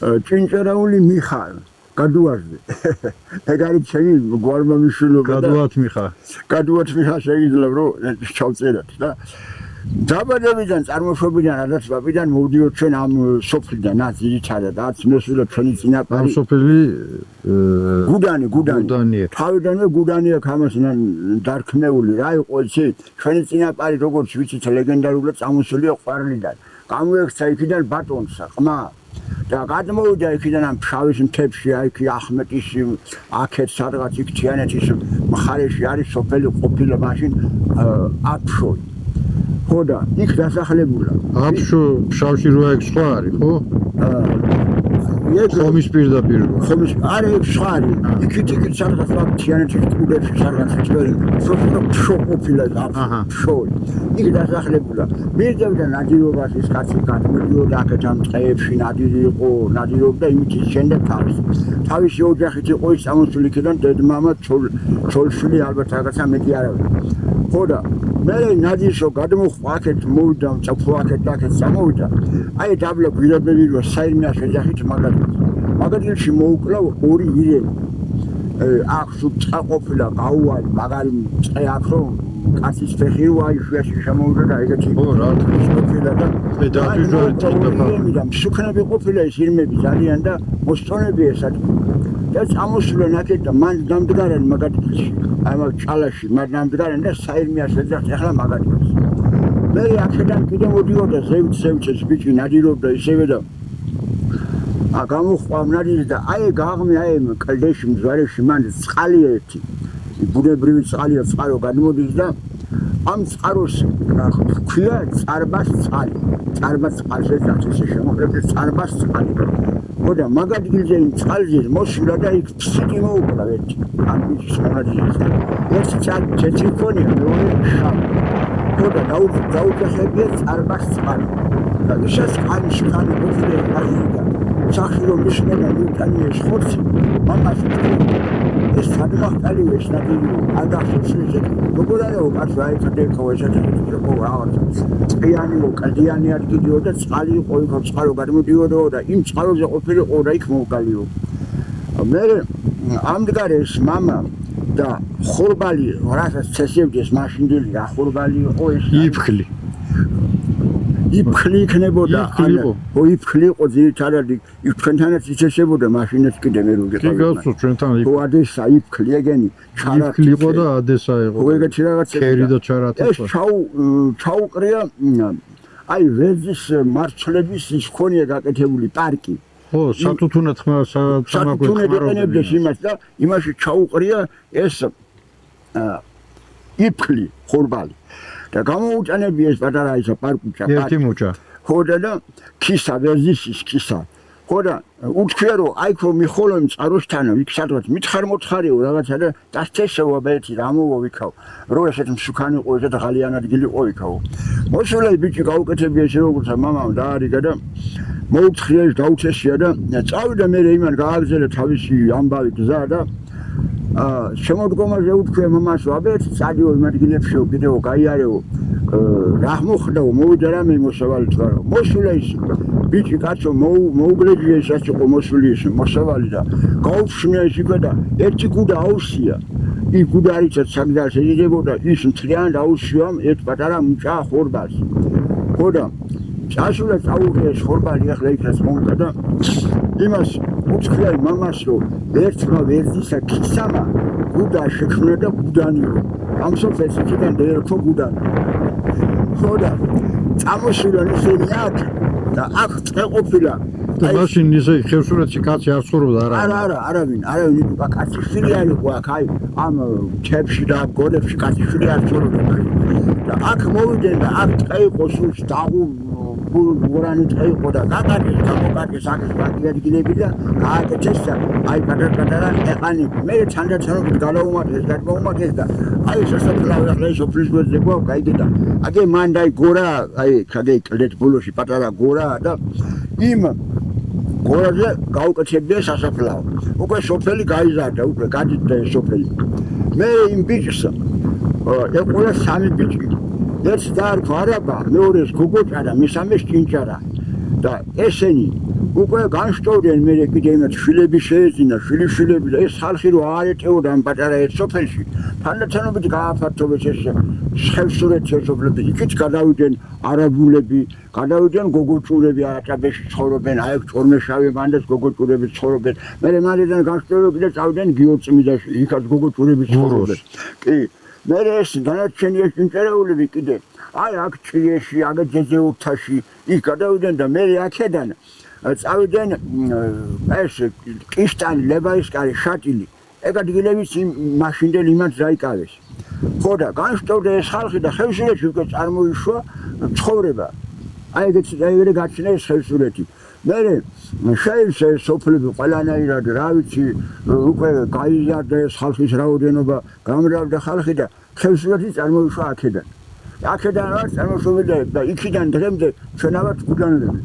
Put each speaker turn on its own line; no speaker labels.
ჭინჭარაული მიხარ გადუარზე ეგ არის ჩემი გვარმამიშვილობა გადუათ მიხარ შეიძლება რომ ჩავწეროთ და დაბადებიდან წარმოშობიდან ადასვაბიდან მოვდიოთ ჩვენ ამ სოფლიდან ას ძირითადად აც მოსულა ჩვენი წინაპარი
სოფელი
გუდანი თავიდანვე გუდანი აქვს ამას დარქმეული რა იყო იცი ჩვენი წინაპარი როგორც ვიცით ლეგენდარულად წამოსულია ყვარლიდან გამოექცა იქიდან ბატონსა ყმა და გადმოვიდა იქიდან ამ ფშავის მთებში აი კი ახმეტის აქეთ სადღაც იქ თიანეთის მხარეში არის სოფელი ყოფილა მაშინ აფშო ხოდა იქ დასახლებულა
აფშო ფშავში რა ეგ სხვა არის ხო ხომის პირდაპირ
ხომის არა ეგ სხვა არის იქით სადღაც თიანეთის კუდებში სადღაც წვერი ფშო ყოფილა აფშო იქ დასახლებულა მიერდევდა ნადირობას ის კაცი გადმოდიოდა აქეთ ამ ტყეებში ნადირი იყო ნადირობდა იმით შენდა თავისი ოჯახით იყო ის წამოსული იქიდან დედმამა ჩოლშვილი ალბათ რაღაცა მეტი არ არის ხოდა მე ნადირშო გადმოხვა აქეთ მოვიდა წაფო აქეთ წამოვიდა აი დაბლა გვირაბები რო საირმეას ეძახით მაგადილში მოუკლა ორი ირემი აქ სუწყა ყოფილა გაუარი მაგარი წე აქ რომ კაცის ფეხი ვაი შვიაში შემოვიდა და ეგეთი
ხო რა
ყოფილა და
დაფიჟორი
და მსუქნები ყოფილა ის ირმები ძალიან და მოსწონები ესად და წამოსულენ აქეთ და მან დამდგარენ მაგადილში აი მაგ ჭალაში მან დამდგარენ და საირმეას ეძახთ ახლა მაგადილს მე აქედან კიდე მოდიოდა ზევცეს ბიჭი ნადირობდა ისევე და გამოხვა ნადირი და აი გაღმე აი კლდეში მძვარეში მან წყალი ერთი ბუნებრივი წყალია წყარო გადმოდის და ამ წყაროს ქვია წარბას წყალი წარბას წყალს ეძახთ ესე შემოყრებდეს წარბას წყალი ხოდა მაგადილზე იმ წყალზე მოსულა და იქ ფსიკი მოუკლა ერთი ამ ბიჭის მონადირეს ერთი ჩეჩიქონია მეორე შავი ხოდა დაუჯახებია წარბას წყალი და ისეს ყანიში ყოფილი აიღა სახი რომ მიშნელა ნიუტანიეს ხორცი მამას ეს სადმახტალი ეს ნადირი აგახსოვს ეს როგორ არის უკაც აიწდეკო ესეთი იყო რაღაც წიანიო კადიანი არ გიდიოდა წყალი იყო იქ წყარო გადმოდიოდა და იმ წყაროზე ყოფილიყო და იქ მოვგალიო მე ამდგარეს მამა და ხორბალი რასაც წესებდეს მაშინდელი რა ხორბალი იყო ეს იფხლი იქნებოდა ო იფხლი იყო ძირითადად იქ ჩვენთანაც იცესებოდა მაშინაც კიდე მე რო
კი გასულ ჩვენთან
იყო ადესა იფხლი ეგენი
ჩარატი იყო და ადესა იყო
ო ეგეთი რაღაცა
ქერი და ჩარატი
ეს ჩაუყრია აი ვერძის მარცვლების ის ქონია გაკეთებული პარკი
ხო სათუთუნეთ
სამაგვეყარობდეს იმას და იმაში ჩაუყრია ეს იფხლი ხორბალი და გამოუჭანები ეს პატარა ისა პარკუჭა
ერთი მოჭა
ხოდა და ქისა ვერძის ქისა ხოდა უთქვია რომ აი ხო მიხოლო წყაროსთანა იქ სადღაც მითხარ-მოთხარიო რაღაცა და დასწესოვა ბეთი რამოვა ვიქავ რო ესეთ მსუქანი ყო ესეთ ღალიან ადგილი ყო იქაო მოსულა ბიჭი გაუკეთებია ესე როგორცა მამამ დაარიგა და მოუთხია ის დაუცესია და წავიდა მე იმან გააგზელე თავისი ამბავი გზა და შემოდგომაზე უთქვია მამას აბეთ წადიო იმ ადგილებშიო კიდეო გაიარეო რა მოხდაო მოვიდა რამე მოსავალი თქვა მოსულა ის ბიჭი კაცო მოუგლედია ის რაც იყო მოსული ის მოსავალი და გაუჩნია ის იქა და ერთი გუდა აუსია იქ გუდა არიცად საგდას ეძებოდა ის მთლიან დაუსია ერთ პატარა მუჭა ხორბალს ხოდა წასულა წაუღია ეს ხორბალი ახლა იქაც მომკა და იმას უთქვია მამას რომ ერთმა ვერძისა ქისამა გუდა შექმნა და გუდანიო ამ სოფელს იქიდან დაერქვა გუდანი ხოდა წამოსულა ისინი აქ და აქ წე ყოფილა
და მაშინ ისე ხევსურეთში კაცი არ ცხოვრობდა
არავინ კაცი შვილი არ იყო აქ აი ამ ჩებში და გორებში კაცი შვილი არ ცხოვრობდა და აქ მოვიდნენ და აქ წე იყო სულს დაღუ გურანი წე იყო და გაკარგეს გამოკარგეს აქ ვაკი ადგილები და გააკეთეს და აი პატარ-პატარა ეყანი მე თანდათან გადაუმატეს და აი შესაძლოა ახლა ის ოფლის გვერდზე გაიგე და აგე მან დაი გორა აი ხადე კლდეთ ბოლოში პატარა გორა და იმ გორაზე გაუკეთებია სასაფლაო უკვე სოფელი გაიზარდა უკვე გადიდა ეს სოფელი მე იმ ბიჭს ეყოლა სამი ბიჭი ერთს დაარქვა არაბა მეორეს გოგოჭა და მესამეს ჭინჭარა და ესენი უკვე განშტოვდნენ მე კიდე იმათ შვილები შეეძინა, შვილიშვილები და ეს ხალხი რო არ ეტეოდა ამ პატარა ერთ სოფელში, თანდათანობით გააფართოვეს ეს ხევსურეთის სოფლები. იქით გადავიდნენ არაბულები, გადავიდნენ გოგოჭურები, აწაბეში ცხოვრობენ, აი ეს ჭორმეშავი მანდაც გოგოჭურები ცხოვრობენ. მე მანდიდან განშტოვდნენ კიდე წავიდნენ გიორწმიდაში, იქაც გოგოჭურები ცხოვრობენ. კი, მე ეს დანარჩენი ეს ინტერეულები კიდე აი აქ ჭრიეში, აქ ჯეჯეურთაში იქ გადავიდნენ და მე აქედან წავიდნენ ეს კისტანი, ლებაისკარი, შატილი. ეგ ადგილების მაშინდელ იმად დაიკავეს. ხო და განშტოვდა ეს ხალხი და ხევსურეთში უკვე წარმოიშვა ცხოვრება. აი ეგრე გაჩნდა ეს ხევსურეთი. მე შეივსე სოფლები ყველანაირად რა ვიცი უკვე გაიზარდა ეს ხალხის რაოდენობა, გამრავდა ხალხი და ხევსურეთი წარმოიშვა აქედან. აქედან არის წარმოშობილი და იქიდან დღემდე ჩვენ ავართ გუდანლები.